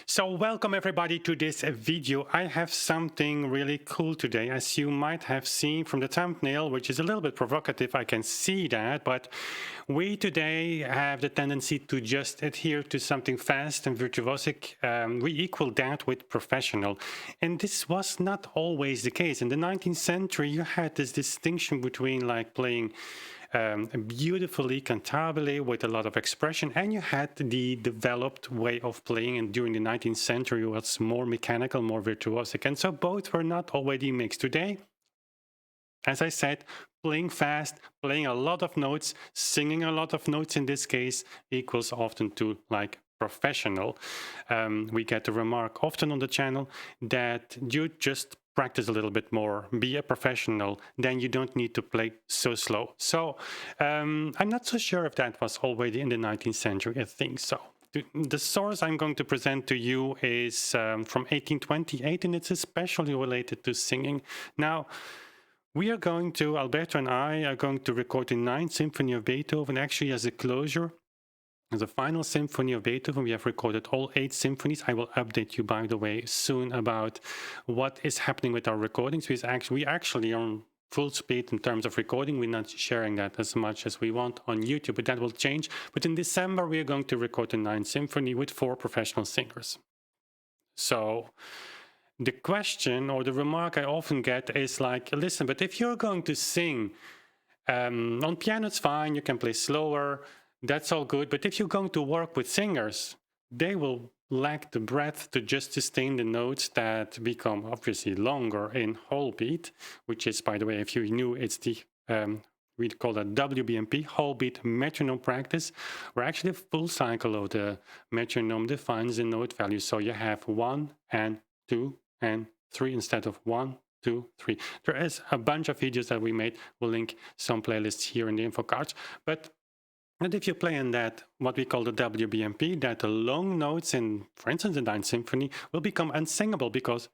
So welcome everybody to this video. I have something really cool today, as you might have seen from the thumbnail, which is a little bit provocative. I can see that, but we today have the tendency to just adhere to something fast and virtuosic. We equal that with professional. And this was not always the case. In the 19th century, you had this distinction between like playing beautifully cantabile with a lot of expression, and you had the developed way of playing, and during the 19th century it was more mechanical, more virtuosic, and so both were not already mixed. Today, as I said, playing fast, playing a lot of notes, singing a lot of notes in this case equals often to like professional. We get the remark often on the channel that you just practice a little bit more, be a professional, then you don't need to play so slow. So I'm not so sure if that was already in the 19th century. I think so. The source I'm going to present to you is from 1828, and it's especially related to singing. Now, we are going to, Alberto and I are going to record the 9th Symphony of Beethoven, actually as a closure. As a final symphony of Beethoven, we have recorded all 8 symphonies. I will update you, by the way, soon about what is happening with our recordings. We actually are on full speed in terms of recording. We're not sharing that as much as we want on YouTube, but that will change. But in December, we are going to record the 9th Symphony with 4 professional singers. So the question or the remark I often get is like, listen, but if you're going to sing on piano, it's fine, you can play slower, that's all good. But if you're going to work with singers, they will lack the breath to just sustain the notes that become obviously longer in whole beat, which is, by the way, if you knew, it's the we call that WBMP, whole beat metronome practice, where actually a full cycle of the metronome defines the note value. So you have 1 and 2 and 3 instead of 1, 2, 3. There is a bunch of videos that we made. We'll link some playlists here in the info cards. But if you play in that, what we call the WBMP, that the long notes in, for instance, the 9th Symphony will become unsingable because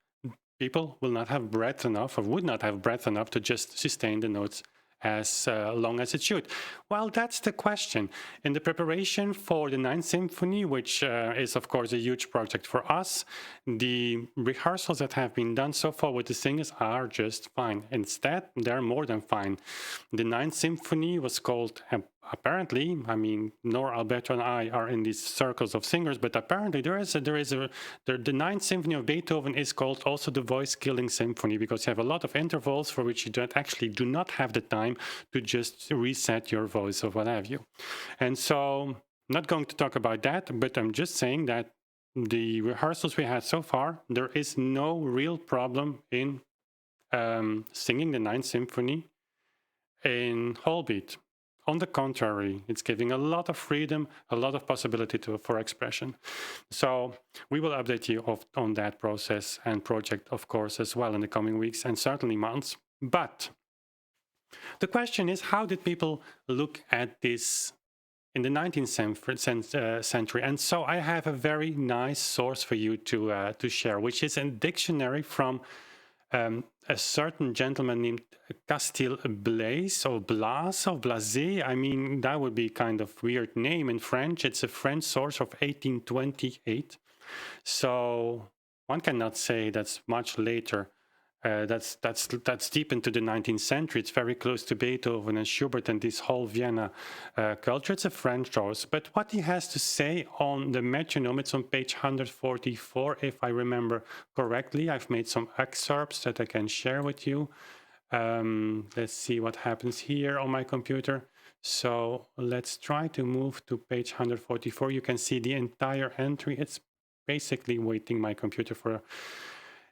people will not have breath enough, or would not have breath enough to just sustain the notes as long as it should. Well, that's the question. In the preparation for the 9th Symphony, which is of course a huge project for us, the rehearsals that have been done so far with the singers are just fine. Instead, they're more than fine. The 9th Symphony was called, apparently, I mean, nor Alberto and I are in these circles of singers, but apparently the 9th Symphony of Beethoven is called also the voice-killing symphony, because you have a lot of intervals for which you do not have the time to just reset your voice or what have you. And so, not going to talk about that, but I'm just saying that the rehearsals we had so far, there is no real problem in singing the 9th Symphony in whole beat. On the contrary, it's giving a lot of freedom, a lot of possibility for expression. So we will update you on that process and project, of course, as well in the coming weeks and certainly months. But the question is, how did people look at this in the 19th century? And so I have a very nice source for you to share, which is a dictionary from a certain gentleman named Castil-Blaze or Blaze. I mean, that would be kind of weird name in French. It's a French source of 1828. So one cannot say that's much later. That's deep into the 19th century. It's very close to Beethoven and Schubert and this whole Vienna culture. It's a French source. But what he has to say on the metronome, it's on page 144, if I remember correctly. I've made some excerpts that I can share with you. Let's see what happens here on my computer. So let's try to move to page 144. You can see the entire entry. It's basically waiting my computer for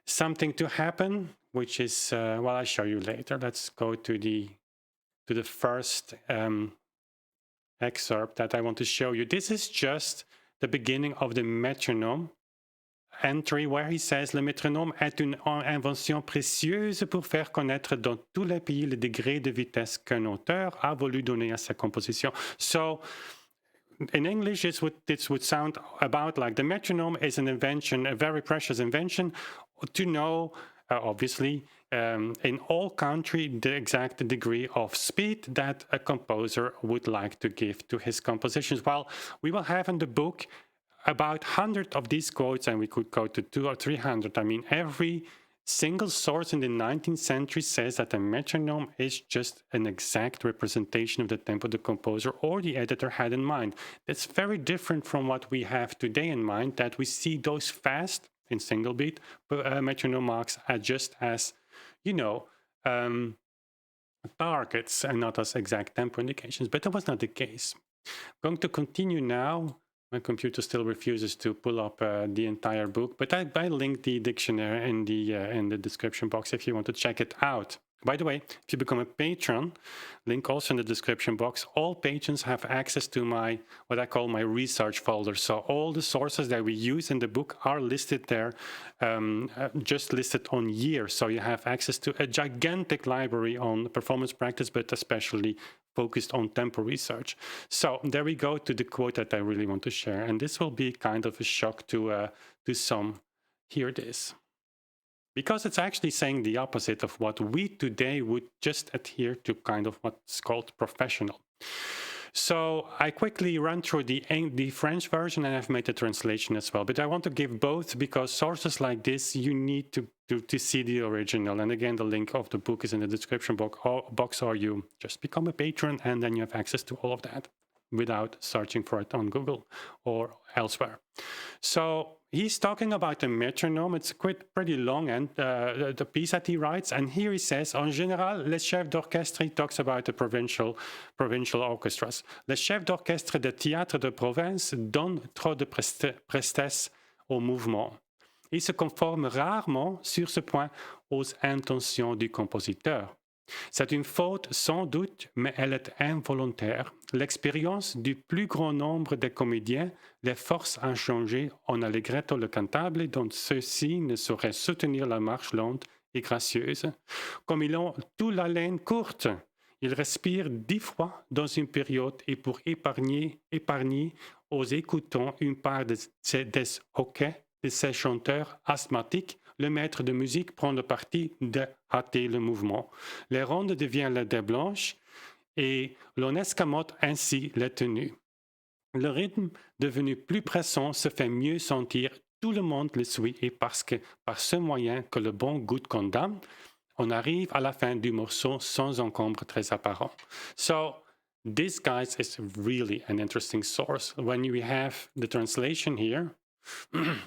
something to happen, which is, well, I'll show you later. Let's go to the first excerpt that I want to show you. This is just the beginning of the metronome entry, where he says, le métronome est une invention précieuse pour faire connaître dans tous les pays le degré de vitesse qu'un auteur a voulu donner à sa composition. So in English, this would sound about like the metronome is an invention, a very precious invention, to know, obviously, in all countries, the exact degree of speed that a composer would like to give to his compositions. Well, we will have in the book about 100 of these quotes, and we could go to 200 or 300. I mean, every single source in the 19th century says that a metronome is just an exact representation of the tempo the composer or the editor had in mind. That's very different from what we have today in mind, that we see those fast in single beat metronome marks are just as, you know, targets and not as exact tempo indications, but that was not the case. I'm going to continue now. My computer still refuses to pull up the entire book, but I linked the dictionary in the description box if you want to check it out. By the way, if you become a patron, link also in the description box, all patrons have access to my, what I call my research folder. So all the sources that we use in the book are listed there, just listed on year. So you have access to a gigantic library on performance practice, but especially focused on tempo research. So there we go to the quote that I really want to share. And this will be kind of a shock to some. Here it is. Because it's actually saying the opposite of what we today would just adhere to, kind of what's called professional. So I quickly run through the French version, and I've made a translation as well. But I want to give both because sources like this, you need to see the original. And again, the link of the book is in the description box, or you just become a patron, and then you have access to all of that without searching for it on Google or elsewhere. So he's talking about the metronome. It's quite pretty long, and the piece that he writes. And here he says, en général, les chefs d'orchestre, he talks about the provincial orchestras. Les chefs d'orchestre de théâtre de province donnent trop de prestesse au mouvement. Ils se conforment rarement sur ce point aux intentions du compositeur. C'est une faute sans doute, mais elle est involontaire. L'expérience du plus grand nombre des comédiens les force à changer en allegretto le cantable dont ceux-ci ne sauraient soutenir la marche lente et gracieuse. Comme ils ont toute la laine courte, ils respirent 10 fois dans une période et pour épargner aux écoutants une part des hoquets de ces chanteurs asthmatiques, le maître de musique prend le parti de hâter le mouvement. Les rondes deviennent les dés blanches et l'on escamote ainsi les tenues. Le rythme, devenu plus pressant, se fait mieux sentir. Tout le monde le suit et parce que par ce moyen que le bon goût condamne, on arrive à la fin du morceau sans encombre très apparent. So, this, guys, is really an interesting source. When we have the translation here,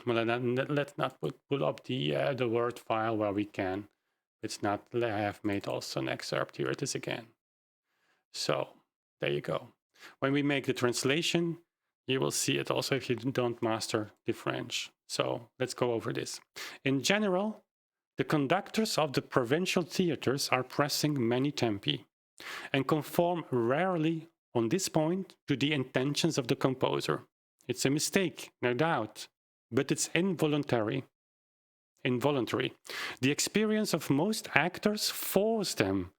well, let's not pull up the Word file where we can. It's not, I have made also an excerpt. Here it is again. So there you go. When we make the translation, you will see it also if you don't master the French. So let's go over this. In general, the conductors of the provincial theaters are pressing many tempi and conform rarely on this point to the intentions of the composer. It's a mistake, no doubt, but it's involuntary. The experience of most actors force them.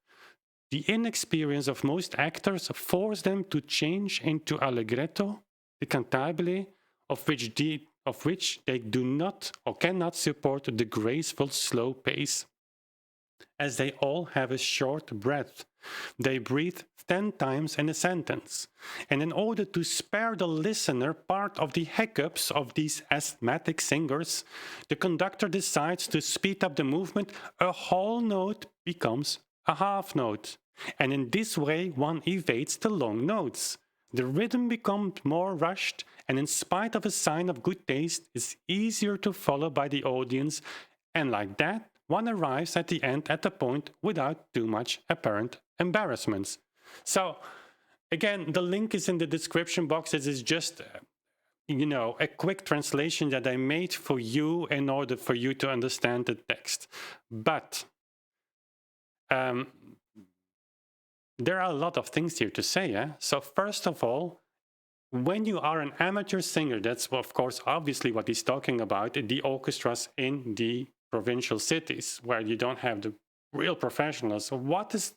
The inexperience of most actors force them to change into allegretto, the cantabile, of which they do not or cannot support the graceful slow pace. As they all have a short breath, they breathe 10 times in a sentence. And in order to spare the listener part of the hiccups of these asthmatic singers, the conductor decides to speed up the movement. A whole note becomes a half note. And in this way, one evades the long notes. The rhythm becomes more rushed, and in spite of a sign of good taste, is easier to follow by the audience. And like that, one arrives at the end at the point without too much apparent embarrassments. So, again, the link is in the description box. This is just, a quick translation that I made for you in order for you to understand the text. But there are a lot of things here to say. So first of all, when you are an amateur singer, that's of course obviously what he's talking about, the orchestras in the provincial cities where you don't have the real professionals. So what is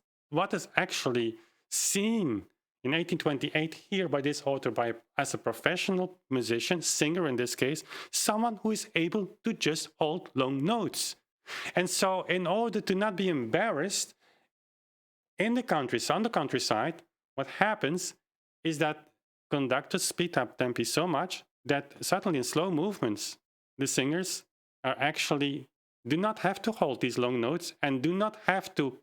actually seen in 1828 here by this author as a professional musician, singer in this case, someone who is able to just hold long notes. And so in order to not be embarrassed, on the countryside, what happens is that conductors speed up tempi so much that suddenly in slow movements, the singers are actually do not have to hold these long notes and do not have to,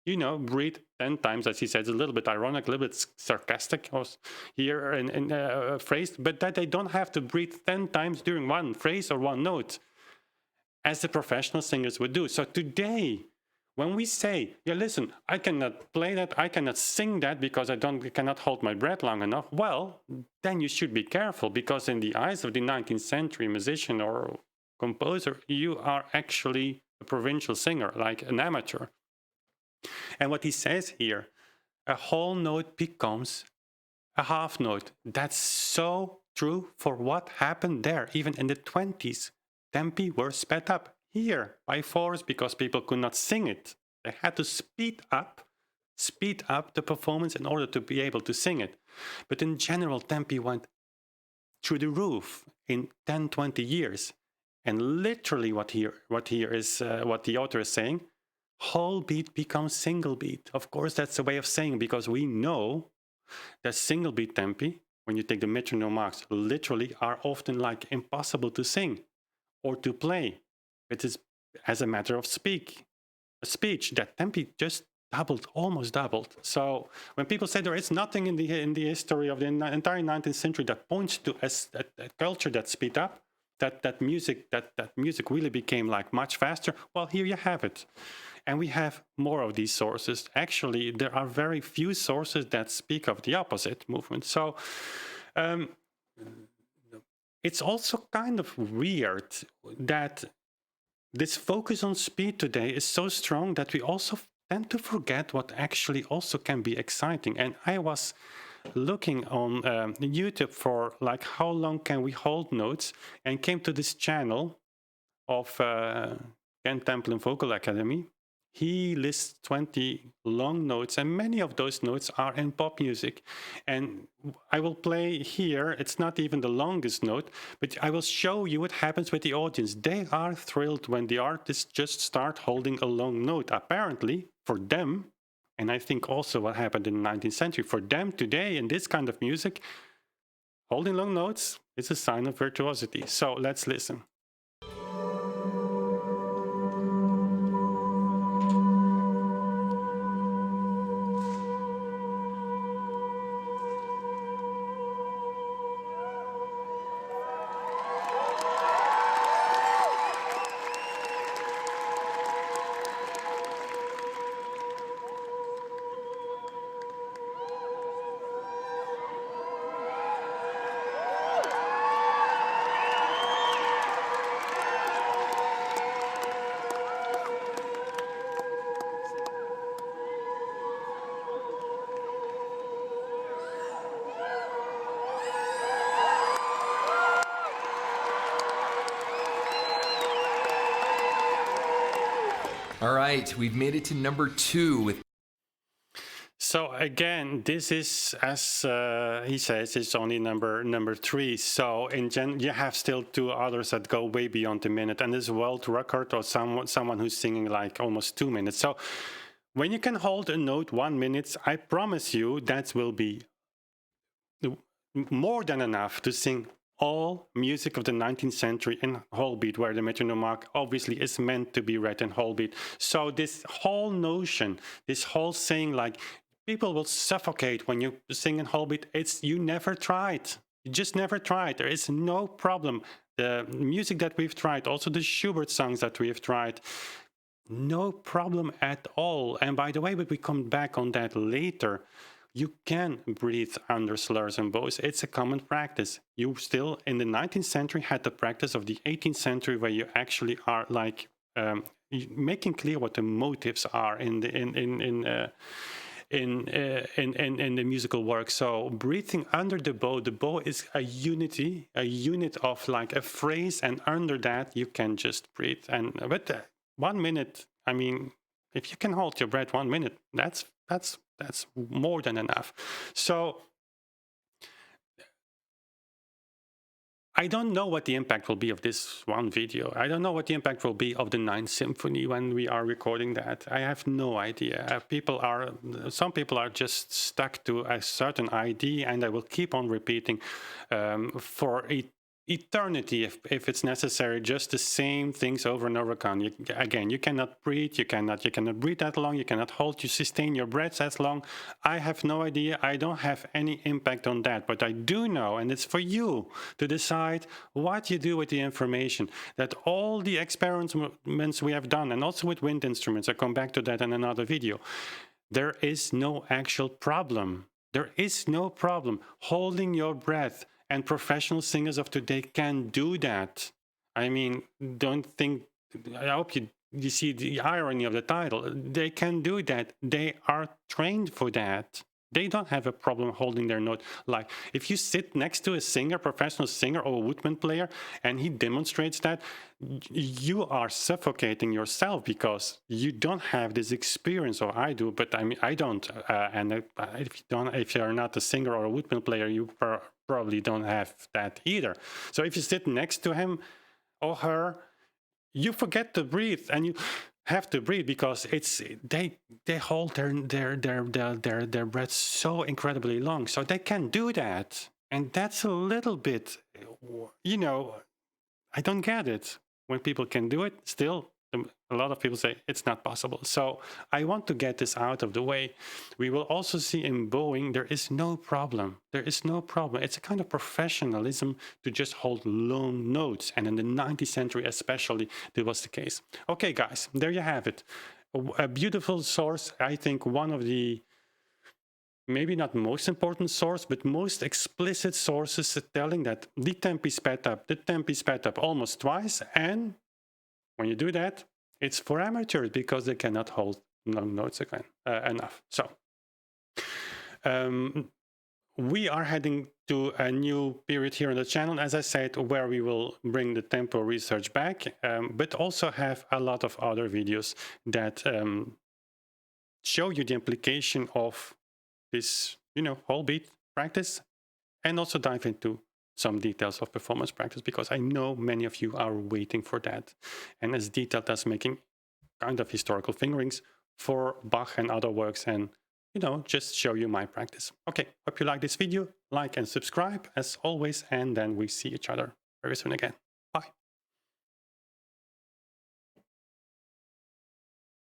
breathe 10 times, as he says, a little bit ironic, a little bit sarcastic here in phrase, but that they don't have to breathe 10 times during one phrase or one note, as the professional singers would do. So today, when we say, yeah, listen, I cannot play that, I cannot sing that because I cannot hold my breath long enough, well, then you should be careful, because in the eyes of the 19th century musician or composer, you are actually a provincial singer, like an amateur. And what he says here, a whole note becomes a half note. That's so true for what happened there, even in the 20s. Tempi were sped up here by force because people could not sing it. They had to speed up the performance in order to be able to sing it. But in general, tempi went through the roof in 10, 20 years. And literally what the author is saying, whole beat becomes single beat. Of course, that's a way of saying, because we know that single beat tempi, when you take the metronome marks, literally are often like impossible to sing or to play. It is as a matter of speech that tempi just almost doubled. So when people say there is nothing in the history of the entire 19th century that points to a culture that speed up, that music really became like much faster, well, here you have it. And we have more of these sources. Actually, there are very few sources that speak of the opposite movement. So it's also kind of weird that this focus on speed today is so strong that we also tend to forget what actually also can be exciting. And I was looking on YouTube for like how long can we hold notes, and came to this channel of Ken Templin Vocal Academy. He lists 20 long notes, and many of those notes are in pop music. And I will play here, it's not even the longest note, but I will show you what happens with the audience. They are thrilled when the artists just start holding a long note. Apparently, for them, and I think also what happened in the 19th century, for them today in this kind of music, holding long notes is a sign of virtuosity. So let's listen. All right, we've made it to number 2 with. So again, this is, as he says, it's only number 3. So you have still 2 others that go way beyond a minute, and this world record or someone who's singing like almost 2 minutes. So when you can hold a note 1 minute, I promise you that will be more than enough to sing all music of the 19th century in whole beat, where the metronome mark obviously is meant to be read in whole beat. So this whole notion, this whole saying like people will suffocate when you sing in whole beat, you never tried. You just never tried. There is no problem. The music that we've tried, also the Schubert songs that we have tried, no problem at all. And by the way, but we come back on that later, you can breathe under slurs and bows. It's a common practice. You still, in the 19th century, had the practice of the 18th century, where you actually are like making clear what the motives are in the musical work. So breathing under the bow is a unit of like a phrase, and under that you can just breathe. And but 1 minute, I mean, if you can hold your breath 1 minute, that's more than enough. So I don't know what the impact will be of this one video. I don't know what the impact will be of the 9th Symphony when we are recording that. I have no idea. Some people are just stuck to a certain idea, and I will keep on repeating for eternity if it's necessary, just the same things over and over again. Again, you cannot breathe, you cannot breathe that long, you cannot hold, you sustain your breaths as long. I have no idea, I don't have any impact on that, but I do know, and it's for you to decide what you do with the information, that all the experiments we have done, and also with wind instruments, I'll come back to that in another video, there is no actual problem. There is no problem holding your breath, and professional singers of today can do that. I mean, don't think, I hope you see the irony of the title. They can do that. They are trained for that. They don't have a problem holding their note. Like if you sit next to a singer, professional singer or a woodwind player, and he demonstrates that, you are suffocating yourself because you don't have this experience, or I do, but I mean, I don't. If you're not a singer or a woodwind player, you probably don't have that either. So if you sit next to him or her, you forget to breathe, and you have to breathe because they hold their breath so incredibly long, so they can do that. And that's a little bit, I don't get it. When people can do it, still a lot of people say it's not possible. So I want to get this out of the way. We will also see in bowing, there is no problem. There is no problem. It's a kind of professionalism to just hold long notes. And in the 19th century especially, that was the case. Okay, guys, there you have it. A beautiful source. I think one of the, maybe not most important source, but most explicit sources telling that the tempi sped up almost twice. And when you do that, it's for amateurs because they cannot hold long notes again enough. So we are heading to a new period here on the channel, as I said, where we will bring the tempo research back, but also have a lot of other videos that show you the implication of this, whole beat practice, and also dive into some details of performance practice, because I know many of you are waiting for that. And as detailed as making kind of historical fingerings for Bach and other works, and just show you my practice. Okay, hope you like this video, like and subscribe as always, and then we see each other very soon again. Bye.